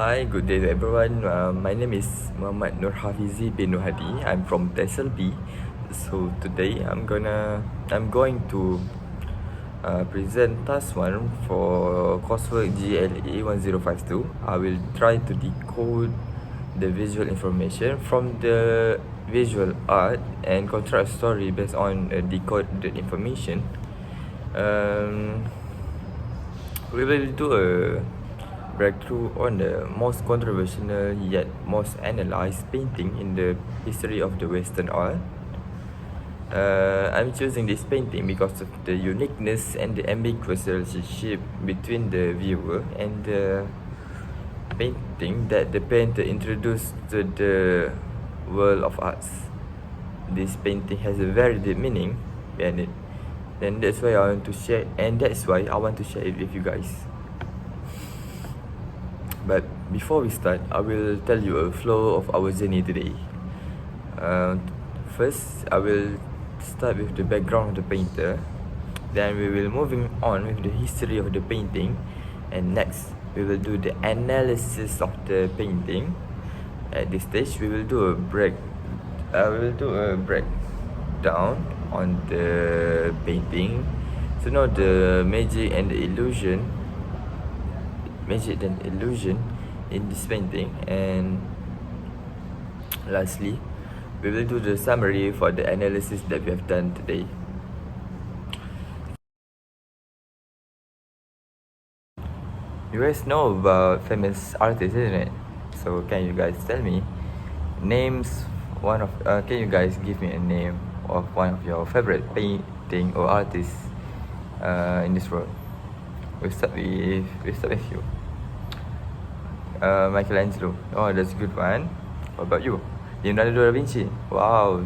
Hi, good day to everyone. My name is Muhammad Nur Hafizi bin Nur Hadi. I'm from TESLB. So today I'm going to present task 1 for coursework GLEA 1052. I will try to decode the visual information from the visual art and construct a story based on decoded information. We will do a breakthrough on the most controversial yet most analysed painting in the history of the Western art. I'm choosing this painting because of the uniqueness and the ambiguous relationship between the viewer and the painting that the painter introduced to the world of arts. This painting has a very deep meaning behind it, and that's why I want to share it with you guys. But before we start, I will tell you a flow of our journey today. First, I will start with the background of the painter. Then we will moving on with the history of the painting, and next we will do the analysis of the painting. At this stage, we will do a breakdown on the painting to know the magic and illusion in this painting, and lastly we will do the summary for the analysis that we have done today. You guys know about famous artists, isn't it? So can you guys tell me names can you guys give me a name of one of your favorite painting or artists in this world? We'll start with you. Michelangelo. Oh, that's a good one. What about you? Leonardo da Vinci. Wow,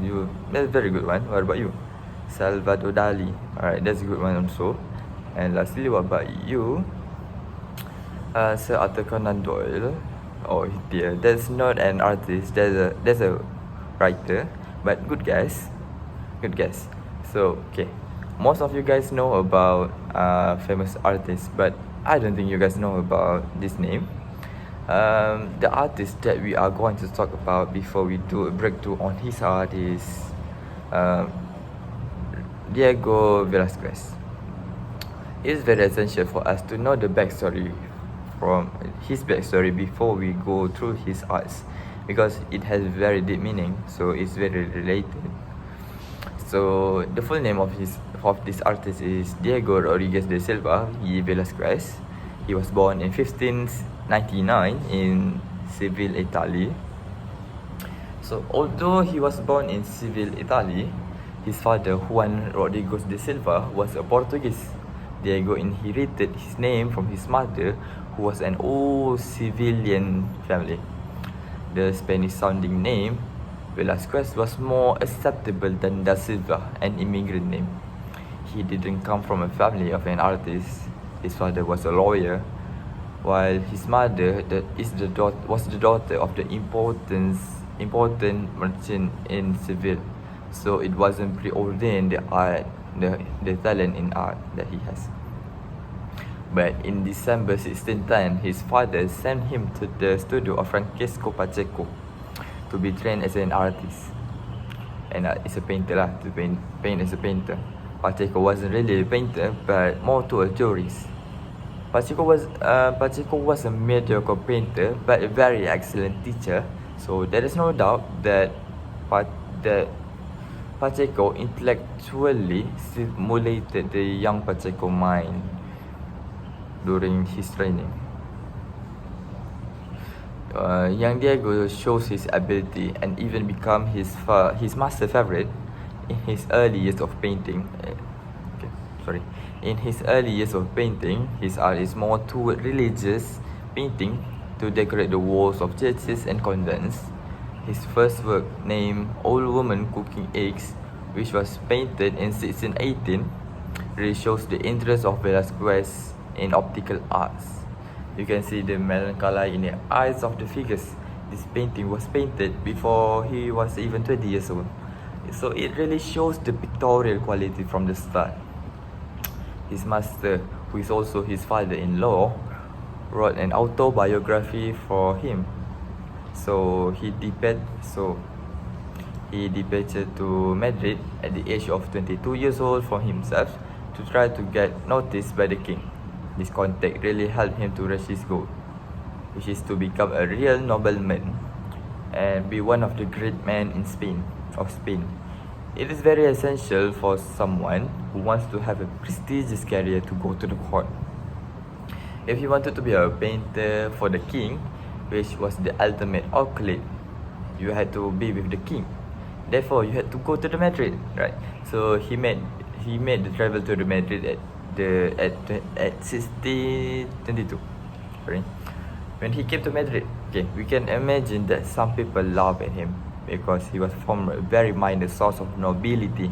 that's a very good one. What about you? Salvador Dali. Alright, that's a good one also. And lastly, what about you? Sir Arthur Conan Doyle. Oh dear, that's not an artist. That's a writer. But good guess. So okay, most of you guys know about famous artists, but I don't think you guys know about this name. The artist that we are going to talk about before we do a breakthrough on his art is Diego Velázquez. It's very essential for us to know the backstory before we go through his arts, because it has very deep meaning, so it's very related. So the full name of this artist is Diego Rodriguez de Silva y Velázquez. He was born in 1599 in Seville, Italy. So although he was born in Seville, Italy, his father Juan Rodriguez de Silva was a Portuguese. Diego inherited his name from his mother, who was an old Sevillian family. The Spanish-sounding name Velázquez was more acceptable than da Silva, an immigrant name. He didn't come from a family of an artist. His father was a lawyer, while his mother was the daughter of the important merchant in Seville. So it wasn't preordained the talent in art that he has. But in December 1610, his father sent him to the studio of Francisco Pacheco to be trained as an artist, and it's a painter to paint as a painter. Pacheco wasn't really a painter, but more to a tourist. Pacheco was a mediocre painter, but a very excellent teacher. So there is no doubt that Pacheco intellectually stimulated the young Pacheco mind during his training. Young Diego shows his ability and even become his master favorite in his early years of painting. In his early years of painting, his art is more toward religious painting to decorate the walls of churches and convents. His first work, named Old Woman Cooking Eggs, which was painted in 1618, really shows the interest of Velázquez in optical arts. You can see the melancholy in the eyes of the figures. This painting was painted before he was even 20 years old. So it really shows the pictorial quality from the start. His master, who is also his father-in-law, wrote an autobiography for him. So he departed to Madrid at the age of 22 years old for himself to try to get noticed by the king. This contact really helped him to reach his goal, which is to become a real nobleman and be one of the great men in Spain. It is very essential for someone who wants to have a prestigious career to go to the court. If he wanted to be a painter for the king, which was the ultimate accolade, you had to be with the king. Therefore, you had to go to the Madrid, right? So he made the travel to the Madrid at 1622. Right? When he came to Madrid, okay, we can imagine that some people laughed at him because he was from a very minor source of nobility.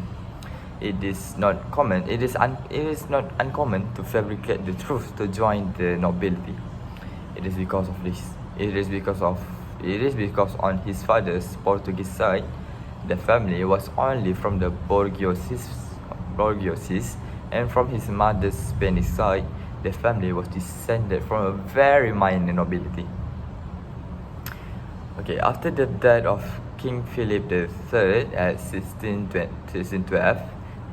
It is not not uncommon to fabricate the truth to join the nobility. It is because on his father's Portuguese side, the family was only from the bourgeoisie, and from his mother's Spanish side, the family was descended from a very minor nobility. Okay, after the death of King Philip III at 1612,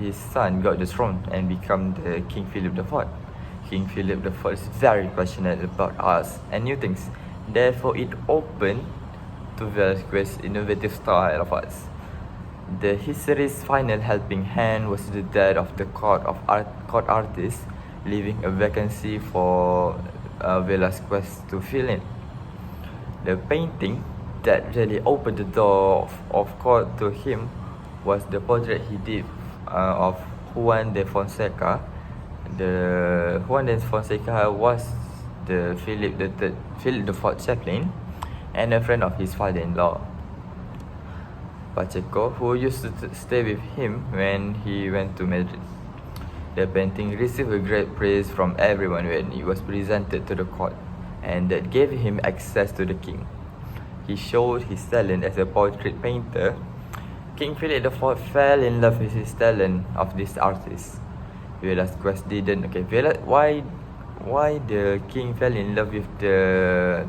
his son got the throne and became the King Philip IV. King Philip IV is very passionate about arts and new things. Therefore, it opened to Velázquez's innovative style of arts. The history's final helping hand was the death of the court artist, leaving a vacancy for Velázquez to fill in. The painting that really opened the door of court to him was the portrait he did of Juan de Fonseca. Juan de Fonseca was the Philip IV chaplain and a friend of his father-in-law, Pacheco, who used to stay with him when he went to Madrid. The painting received a great praise from everyone when it was presented to the court, and that gave him access to the king. He showed his talent as a portrait painter. King Philip IV fell in love with his talent of this artist. Velázquez didn't. Okay, why the king fell in love with the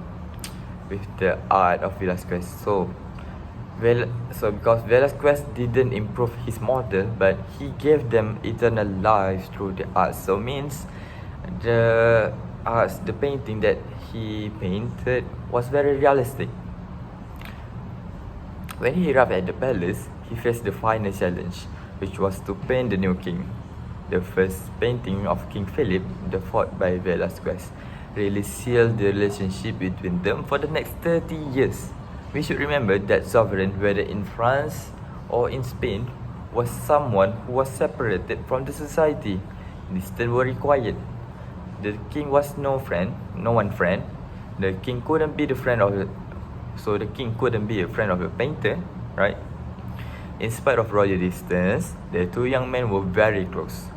art of Velázquez? So because Velázquez didn't improve his model, but he gave them eternal life through the art. So means the painting that he painted was very realistic. When he arrived at the palace, he faced the final challenge, which was to paint the new king. The first painting of King Philip IV by Velázquez really sealed the relationship between them for the next 30 years. We should remember that sovereign, whether in France or in Spain, was someone who was separated from the society. Distance were required. The king was no one friend. The king couldn't be a friend of a painter, right? In spite of royal distance, the two young men were very close.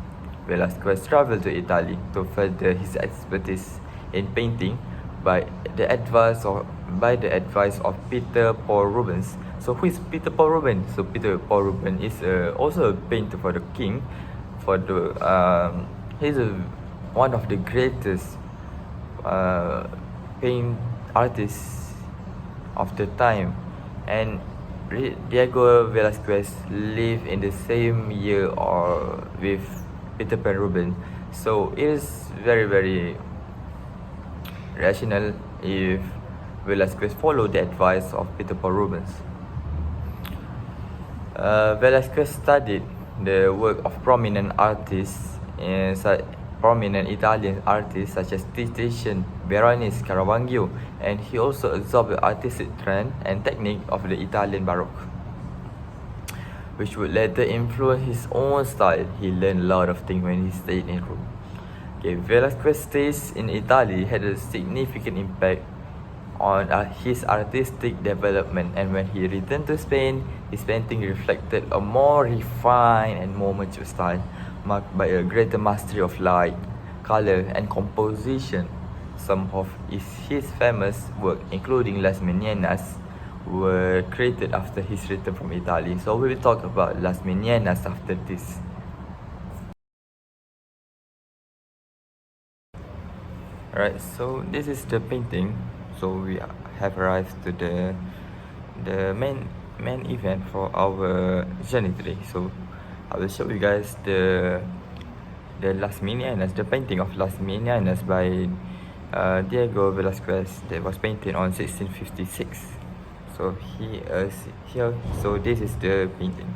Velázquez traveled to Italy to further his expertise in painting by the advice of Peter Paul Rubens. So who is Peter Paul Rubens? So Peter Paul Rubens is also a painter for the king. He's one of the greatest paint artists of the time, and Diego Velázquez lived in the same year or with Peter Paul Rubens. So it is very, very rational if Velázquez followed the advice of Peter Paul Rubens. Velázquez studied the work of prominent Italian artists such as Titian, Veronese, Caravaggio, and he also absorbed the artistic trend and technique of the Italian Baroque, which would later influence his own style. He learned a lot of things when he stayed in Rome. Okay, Velázquez's stays in Italy had a significant impact on his artistic development, and when he returned to Spain, his painting reflected a more refined and more mature style, marked by a greater mastery of light, color, and composition. Some of his famous work, including Las Meninas, were created after his return from Italy. So we will talk about Las Meninas after this. Alright, so this is the painting. So we have arrived to the main event for our journey today. So I will show you guys the Las Meninas, the painting of Las Meninas by Diego Velázquez that was painted on 1656. So here. So this is the painting.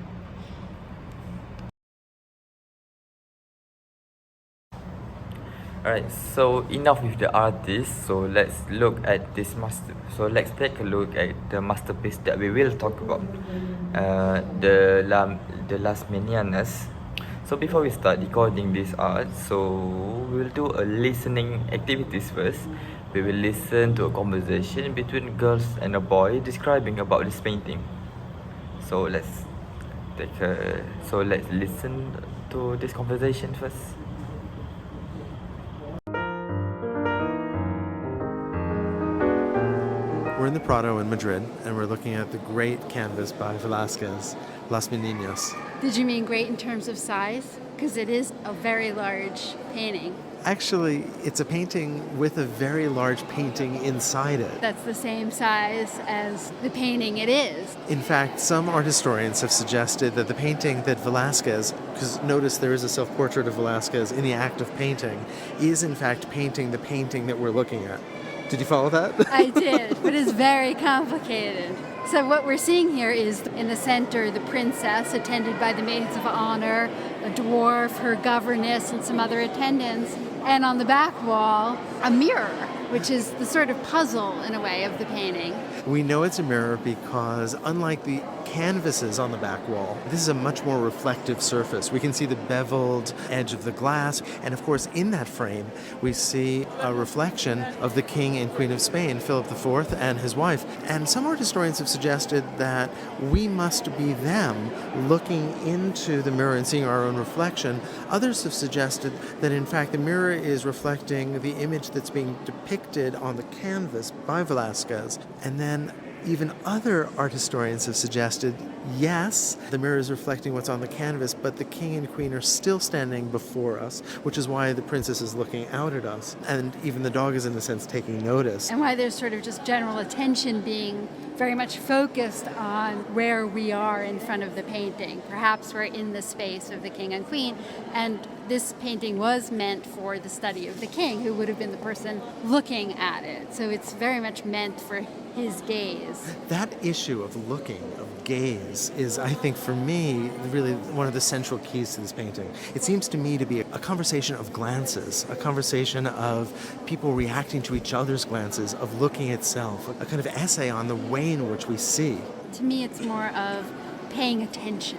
Alright, so enough with the artist. So let's look at this master. So let's take a look at the masterpiece that we will talk about. The Las Meninas. So before we start decoding this art, so we'll do a listening activities first. We will listen to a conversation between girls and a boy describing about this painting. So let's listen to this conversation first. We're in the Prado in Madrid, and we're looking at the great canvas by Velázquez, Las Meninas. Did you mean great in terms of size? Because it is a very large painting. Actually, it's a painting with a very large painting inside it. That's the same size as the painting it is. In fact, some art historians have suggested that the painting that Velázquez, because notice there is a self-portrait of Velázquez in the act of painting, is in fact painting the painting that we're looking at. Did you follow that? I did, but it's very complicated. So what we're seeing here is in the center, the princess attended by the maids of honor, a dwarf, her governess, and some other attendants. And on the back wall, a mirror, which is the sort of puzzle, in a way, of the painting. We know it's a mirror because, unlike the canvases on the back wall, this is a much more reflective surface. We can see the beveled edge of the glass, and of course, in that frame, we see a reflection of the King and Queen of Spain, Philip IV, and his wife. And some art historians have suggested that we must be them looking into the mirror and seeing our own reflection. Others have suggested that, in fact, the mirror is reflecting the image that's being depicted on the canvas by Velázquez. And then even other art historians have suggested, yes, the mirror is reflecting what's on the canvas, but the king and queen are still standing before us, which is why the princess is looking out at us. And even the dog is, in a sense, taking notice. And why there's sort of just general attention being very much focused on where we are in front of the painting. Perhaps we're in the space of the king and queen, and this painting was meant for the study of the king, who would have been the person looking at it. So it's very much meant for his gaze. That issue of looking, of gaze, is, I think, for me, really one of the central keys to this painting. It seems to me to be a conversation of glances, a conversation of people reacting to each other's glances, of looking itself, a kind of essay on the way in which we see. To me, it's more of paying attention.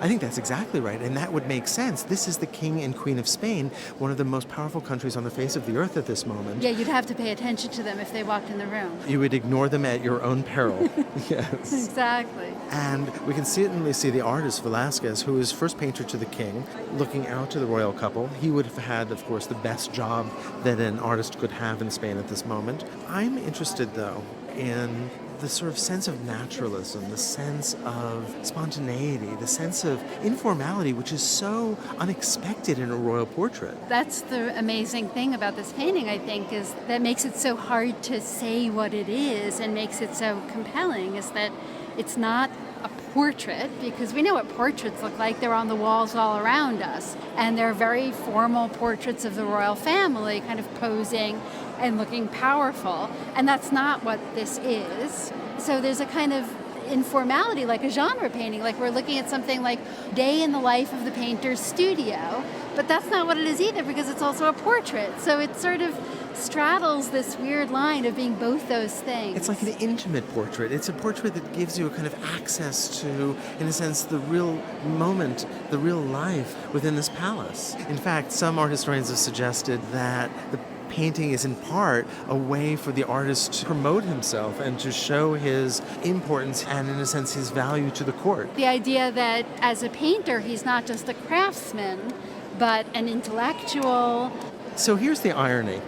I think that's exactly right, and that would make sense. This is the King and Queen of Spain, one of the most powerful countries on the face of the earth at this moment. Yeah, you'd have to pay attention to them if they walked in the room. You would ignore them at your own peril. Yes. Exactly. And we can certainly see the artist Velázquez, who is first painter to the king, looking out to the royal couple. He would have had, of course, the best job that an artist could have in Spain at this moment. I'm interested, though, in the sort of sense of naturalism, the sense of spontaneity, the sense of informality, which is so unexpected in a royal portrait. That's the amazing thing about this painting, I think, is that makes it so hard to say what it is and makes it so compelling, is that it's not a portrait, because we know what portraits look like. They're on the walls all around us, and they're very formal portraits of the royal family, kind of posing and looking powerful, and that's not what this is. So there's a kind of informality, like a genre painting, like we're looking at something like day in the life of the painter's studio, but that's not what it is either, because it's also a portrait. So it sort of straddles this weird line of being both those things. It's like an intimate portrait. It's a portrait that gives you a kind of access to, in a sense, the real moment, the real life within this palace. In fact, some art historians have suggested that the painting is in part a way for the artist to promote himself and to show his importance and, in a sense, his value to the court. The idea that as a painter, he's not just a craftsman, but an intellectual. So here's the irony.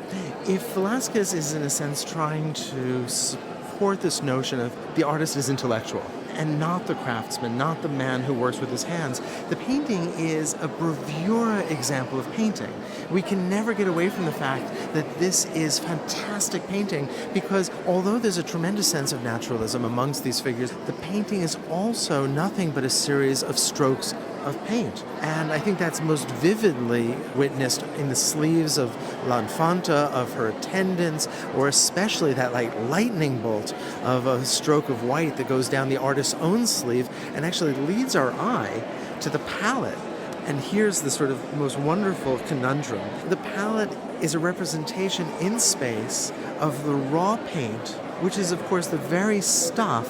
If Velázquez is, in a sense, trying to support this notion of the artist is intellectual, and not the craftsman, not the man who works with his hands. The painting is a bravura example of painting. We can never get away from the fact that this is fantastic painting because although there's a tremendous sense of naturalism amongst these figures, the painting is also nothing but a series of strokes of paint. And I think that's most vividly witnessed in the sleeves of La Infanta, of her attendants, or especially that like lightning bolt of a stroke of white that goes down the artist's own sleeve and actually leads our eye to the palette. And here's the sort of most wonderful conundrum. The palette is a representation in space of the raw paint, which is of course the very stuff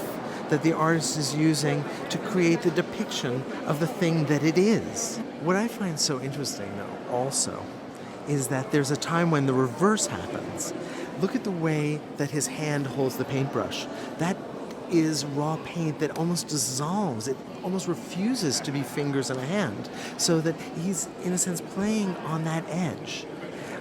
that the artist is using to create the depiction of the thing that it is. What I find so interesting, though, also, is that there's a time when the reverse happens. Look at the way that his hand holds the paintbrush. That is raw paint that almost dissolves. It almost refuses to be fingers and a hand, so that he's, in a sense, playing on that edge.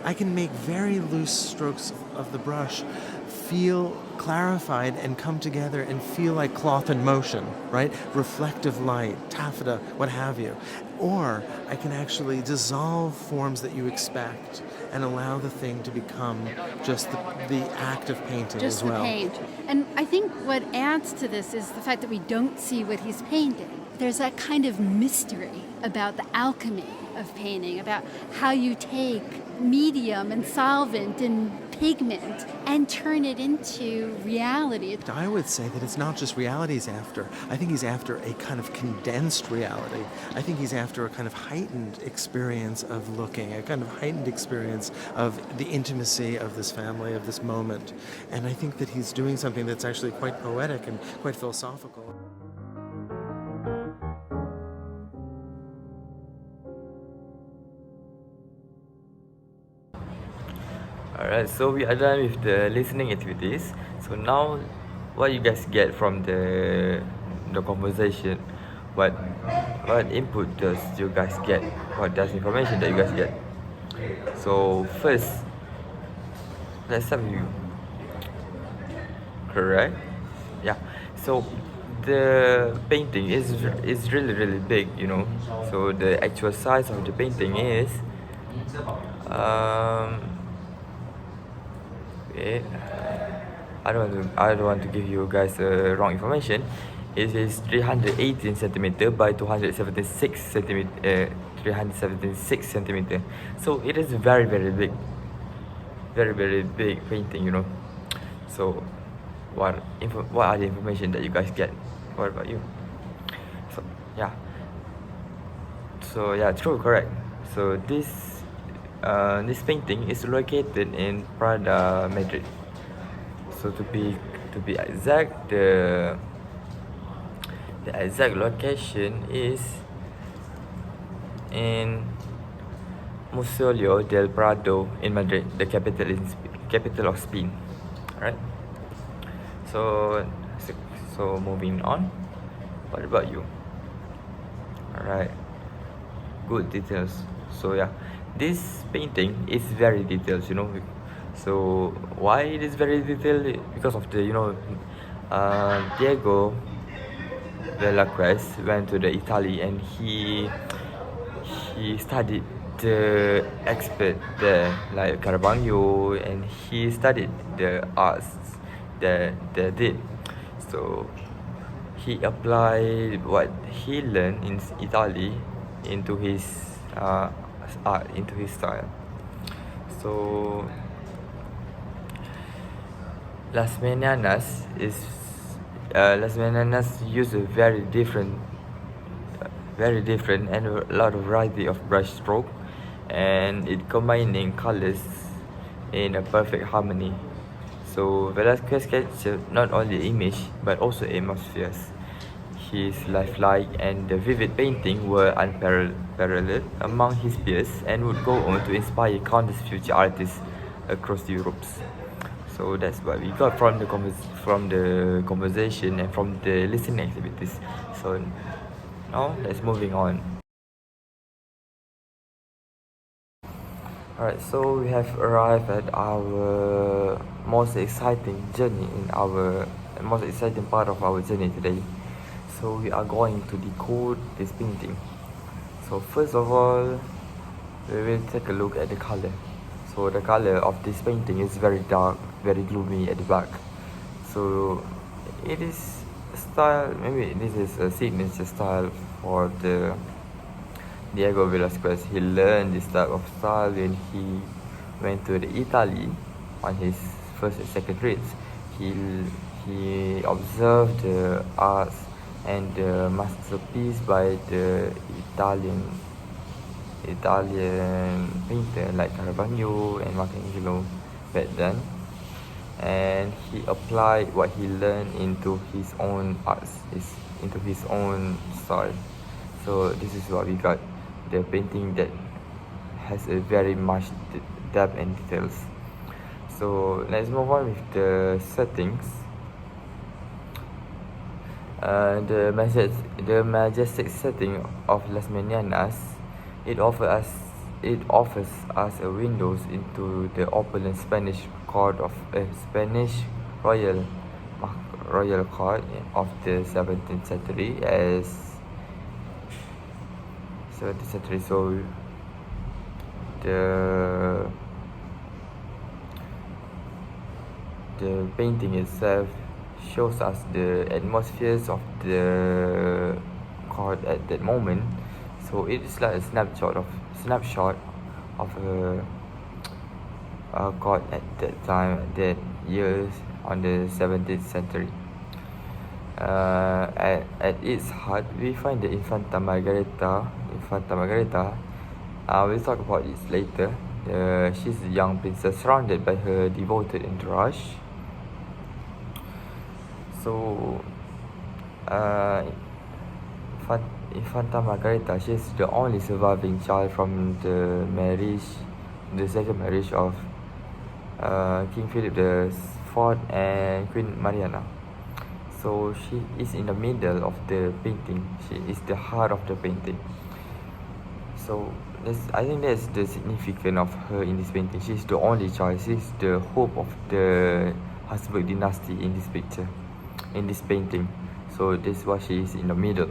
I can make very loose strokes of the brush feel clarified and come together and feel like cloth in motion, right? Reflective light, taffeta, what have you. Or I can actually dissolve forms that you expect and allow the thing to become just the act of painting just as well. Just the paint. And I think what adds to this is the fact that we don't see what he's painting. There's that kind of mystery about the alchemy of painting, about how you take medium and solvent and pigment and turn it into reality. I would say that it's not just reality he's after. I think he's after a kind of condensed reality. I think he's after a kind of heightened experience of looking, a kind of heightened experience of the intimacy of this family, of this moment. And I think that he's doing something that's actually quite poetic and quite philosophical. Alright, so we are done with the listening activities. So now, what you guys get from the conversation? What input does you guys get? What does information that you guys get? So first, let's start with you. Correct? Yeah. So the painting is really big, you know. So the actual size of the painting is okay. I don't want to give you guys wrong information. It is 318 centimeter by 276 centimeter. 376 centimeter. So it is very big, very big painting, you know. So what are the information that you guys get? What about you? So yeah, true, correct. So this painting is located in Prada, Madrid. So to be exact, the exact location is in Museo del Prado in Madrid, the capital of Spain. Alright. So moving on. What about you? Alright. Good details. So yeah, this painting is very detailed, you know. So why it is very detailed? Because of the, you know, Diego Velázquez went to the Italy and he studied the expert there, like Caravaggio, and he studied the arts that they did. So he applied what he learned in Italy into his art, into his style. So Las Meninas use a very different and a lot of variety of brush stroke, and it combining colors in a perfect harmony. So Velázquez captured not only image but also atmospheres. His lifelike and the vivid painting were unparalleled among his peers and would go on to inspire countless future artists across Europe. So that's what we got from the conversation and from the listening activities. So now let's moving on. Alright, so we have arrived at our most exciting part of our journey today. So we are going to decode this painting. So first of all, we will take a look at the color. So the color of this painting is very dark, very gloomy at the back. So it is style, maybe this is a signature style for the Diego Velasquez. He learned this type of style when he went to the Italy on his first and second trips. He observed the arts and the masterpiece by the Italian painter like Caravaggio and Michelangelo back then, and he applied what he learned into his own arts, into his own style. So this is what we got, the painting that has a very much depth and details. So let's move on with the settings. The majestic setting of Las Meninas, it offers us a windows into the opulent Spanish court of Spanish royal court of the 17th century. So the painting itself shows us the atmospheres of the court at that moment. So it is like a snapshot of a court at that time, that years on the 17th century. At its heart, we find the Infanta Margarita. We'll talk about this later. She's a young princess surrounded by her devoted entourage. So, Infanta Margarita, she is the only surviving child from the second marriage of King Philip IV and Queen Mariana. So she is in the middle of the painting. She is the heart of the painting. So I think that's the significance of her in this painting. She's the only child. She's the hope of the Habsburg dynasty in this picture, in this painting. So that's why she is in the middle.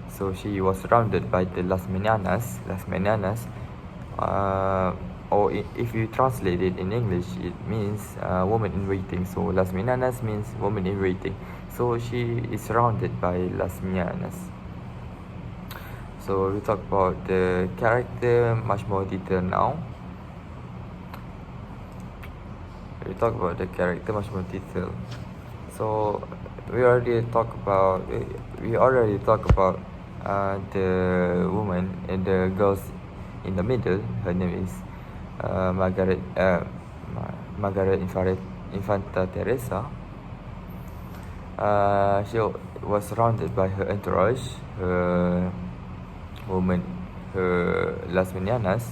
So she was surrounded by the Las Meninas, or if you translate it in English, it means woman in waiting. So Las Meninas means woman in waiting. So she is surrounded by Las Meninas. So we talk about the character much more detail now. So we already talk about the woman and the girls in the middle. Her name is Margaret Infanta Teresa. She was surrounded by her entourage, her Las Meninas.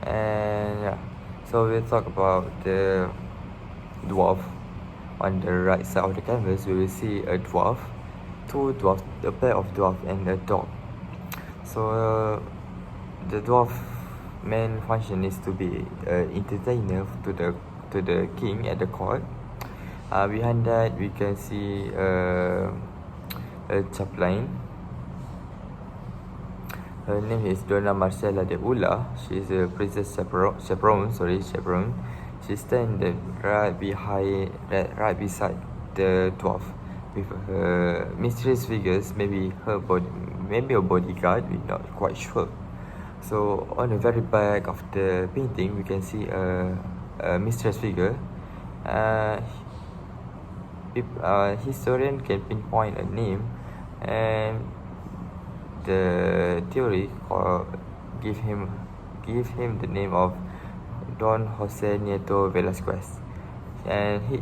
And yeah, so we'll talk about the dwarf. On the right side of the canvas, we will see a dwarf, two dwarfs, a pair of dwarf and a dog. So the dwarf main function is to be an entertainer to the king at the court. Behind that, we can see a chaplain. Her name is Donna Marcela de Ula. She is a princess chaperone. She stands right beside the dwarf with her mysterious figures, maybe a bodyguard, we're not quite sure. So on the very back of the painting, we can see a mysterious figure. Historian can pinpoint a name, and the theory give him the name of Don Jose Nieto Velasquez, and he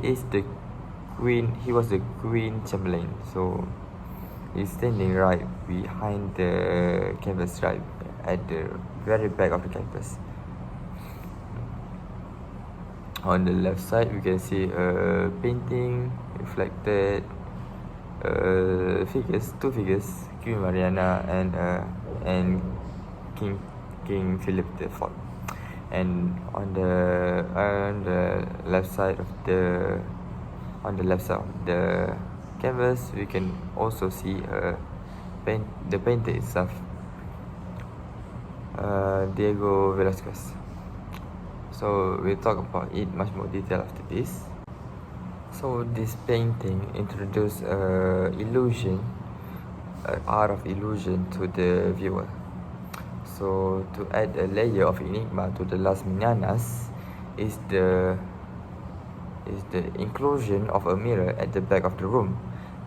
was the Queen Chamberlain. So he's standing right behind the canvas, right at the very back of the canvas. On the left side, we can see a painting reflected two figures, Queen Mariana and King Philip IV. And on the left side of the On the left side of the canvas, we can also see the painter itself, Diego Velázquez. So we'll talk about it much more detail after this. So this painting introduces illusion, art of illusion to the viewer. So to add a layer of enigma to the Las Meninas is the inclusion of a mirror at the back of the room.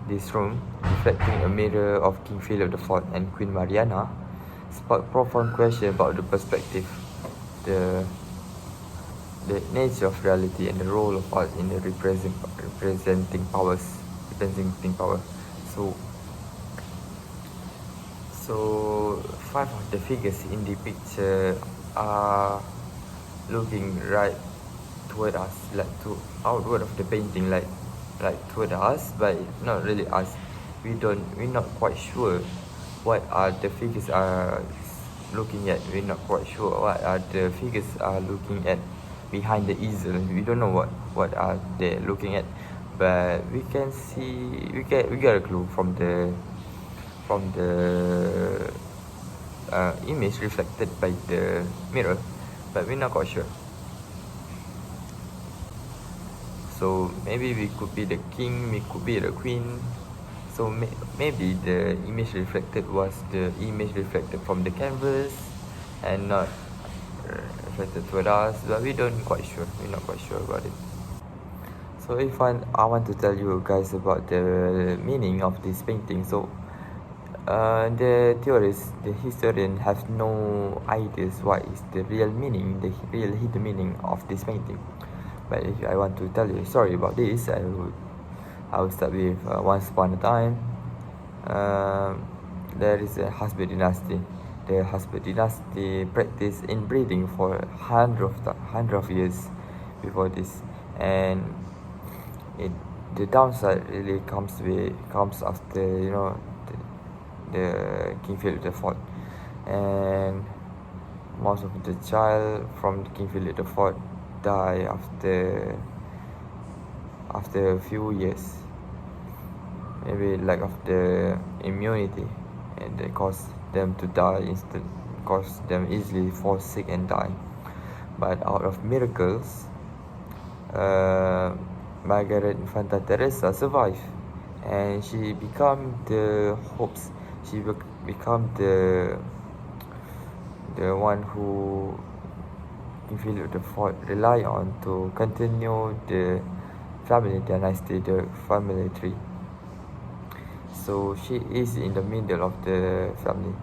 This room, reflecting a mirror of King Philip IV and Queen Mariana, sparked profound question about the perspective, the nature of reality, and the role of art in the representing power. So 5 of the figures in the picture are looking right toward us, like to outward of the painting, like toward us, but not really us. We're not quite sure what are the figures are looking at. We're not quite sure what are the figures are looking at behind the easel. We don't know what are they looking at, but we can see, we get a clue from the image reflected by the mirror, but we're not quite sure. So maybe we could be the king, we could be the queen. So maybe the image reflected was the image reflected from the canvas and not reflected toward us, but we're not quite sure about it. So if I want to tell you guys about the meaning of this painting. So the theorists, the historian, have no ideas what is the real meaning, the real hidden meaning of this painting. But if I want to tell you a story about this, I will start with once upon a time, there is a Habsburg dynasty. The Habsburg dynasty practiced inbreeding for hundred of years before this, and the downside really comes after the King Philip IV, and most of the child from King Philip IV die after a few years, maybe lack of the immunity, and they cause them to die cause them easily fall sick and die. But out of miracles, Margaret Infanta Teresa survived, and she become the hopes. She become the one who King Philip IV rely on to continue the family dynasty, the family tree. So she is in the middle of the family.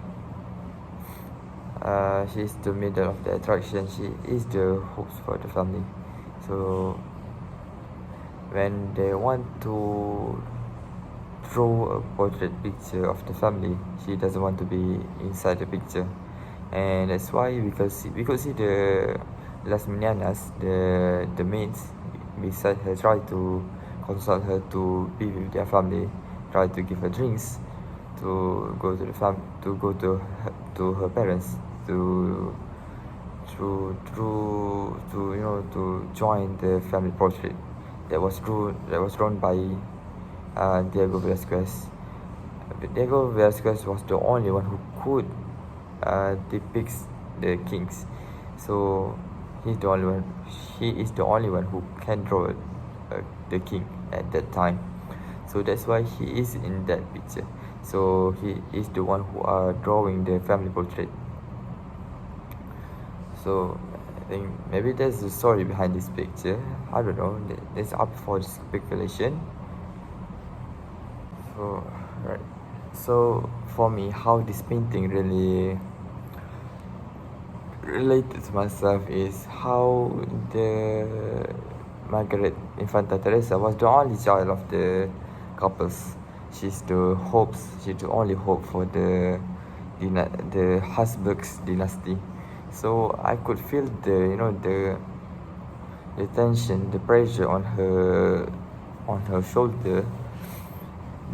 She is the middle of the attraction. She is the hopes for the family. So when they want to draw a portrait picture of the family, she doesn't want to be inside the picture, and that's why we could see the Las Meninas, the maids beside her, try to consult her to be with their family, try to give her drinks, to go to her parents, to join the family portrait that was drawn by Diego Velázquez. Diego Velázquez was the only one who could depict the kings. So he is the only one who can draw the king at that time. So that's why he is in that picture. So he is the one who are drawing the family portrait. So I think maybe there's a story behind this picture. I don't know. That's up for speculation. So right. So for me, how this painting really related to myself is how the Margaret Infanta Teresa was the only child of the couples. She's the only hope for the Habsburg dynasty. So I could feel the tension, the pressure on her shoulder,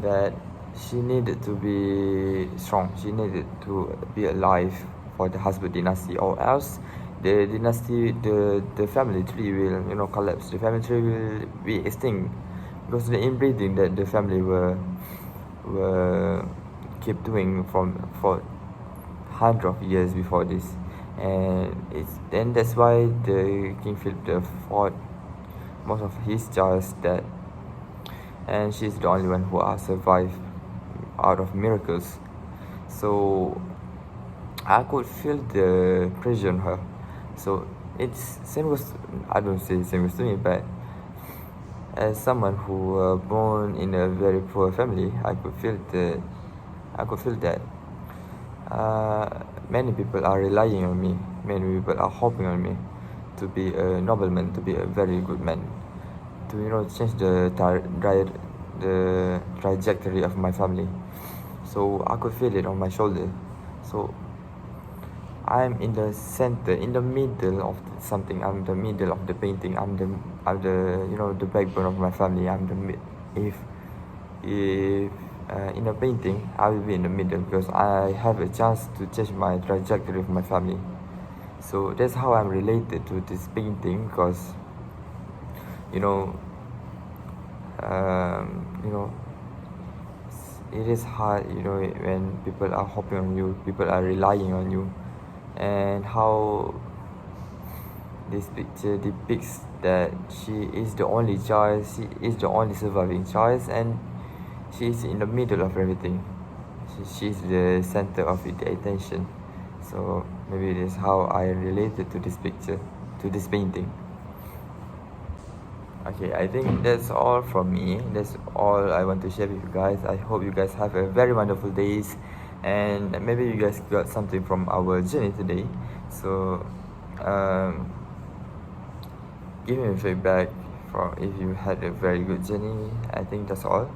that she needed to be strong. She needed to be alive for the Habsburg dynasty, or else the dynasty, the family tree will collapse. The family tree will be extinct because the inbreeding that the family were keep doing for hundreds of years before this, and that's why the King Philip the Fourth, most of his child's dead, and she's the only one who has survived out of miracles. So I could feel the pressure on her. So it's same goes. I don't say same goes to me, but as someone who born in a very poor family, I could feel that many people are relying on me. Many people are hoping on me to be a nobleman, to be a very good man, to change the trajectory of my family. So I could feel it on my shoulder. So I'm in the center, in the middle of something. I'm the middle of the painting. I'm the the backbone of my family. If in a painting, I will be in the middle because I have a chance to change my trajectory of my family. So that's how I'm related to this painting, because you know you know it is hard, when people are hoping on you, people are relying on you, and how this picture depicts that she is the only child, she is the only surviving child, and she is in the middle of everything. She's the center of the attention. So maybe that's how I related to this picture, to this painting. Okay, I think that's all from me. That's all I want to share with you guys. I hope you guys have a very wonderful days, and maybe you guys got something from our journey today. So give me feedback for if you had a very good journey. I think that's all.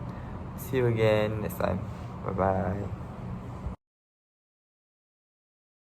See you again next time. Bye bye.